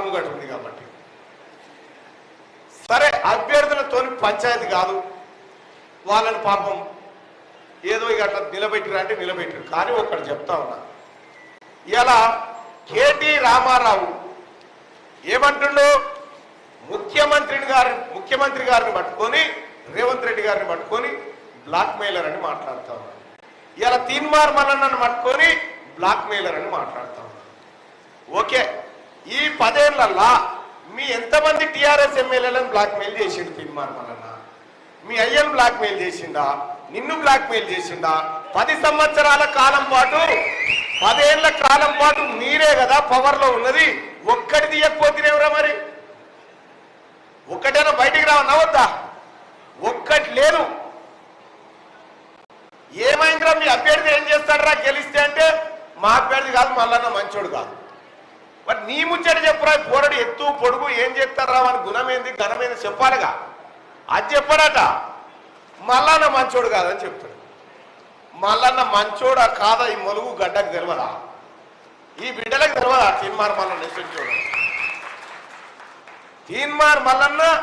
ముంగట ఉంది కాబట్టి. సరే, అభ్యర్థులతో పంచాయతీ కాదు, వాళ్ళని పాపం ఏదో ఇక అట్లా నిలబెట్టిరా అంటే నిలబెట్టారు. కానీ ఒక్కడు చెప్తా ఉన్నా, ఇలా కేటీ రామారావు ఏమంటుండో, ముఖ్యమంత్రి గారిని పట్టుకొని రేవంత్ రెడ్డి గారిని పట్టుకొని బ్లాక్ మెయిలర్ అని మాట్లాడుతా ఉన్నారు. ఇలా తీన్మార్ మల్లన్నను పట్టుకొని బ్లాక్ మెయిలర్ అని మాట్లాడుతా ఉన్నారు. ఓకే, ఈ 10 ఏళ్లల్లా మీ ఎంతమంది టీఆర్ఎస్ ఎమ్మెల్యేలను బ్లాక్ మెయిల్ చేసిండు తీన్మార్ మల్లన్న? మీ అయ్యను బ్లాక్ మెయిల్ చేసిండా? నిన్ను బ్లాక్ మెయిల్ చేసిండా? 10 సంవత్సరాల కాలం పాటు 10 ఏళ్ల కాలం పాటు మీరే కదా పవర్ లో ఉన్నది. ఒక్కటి తీయకపోతేనేవరా? మరి ఒక్కటైనా బయటికి రావద్దా? ఒక్కటి లేదు. ఏమైందిరా, మీ అభ్యర్థి ఏం చేస్తాడరా గెలిస్తే అంటే, మా అభ్యర్థి కాదు, మల్లన్న మంచోడు కాదు. మరి నీ ముచ్చట చెప్పురా, పోరడు ఎత్తు పొడుగు ఏం చేస్తారా, అని గుణమేంది ఘనమేంది చెప్పాలిగా. అది చెప్పాడట, మల్లన్న మంచోడు కాదని చెప్తాడు. మల్లన్న మంచోడా కాదా ఈ మొలుగు గడ్డకు తెలియదా? ఈ బిడ్డలకు తెలియదా తీన్మార్ మల్లన్న? తీన్మార్ మల్లన్న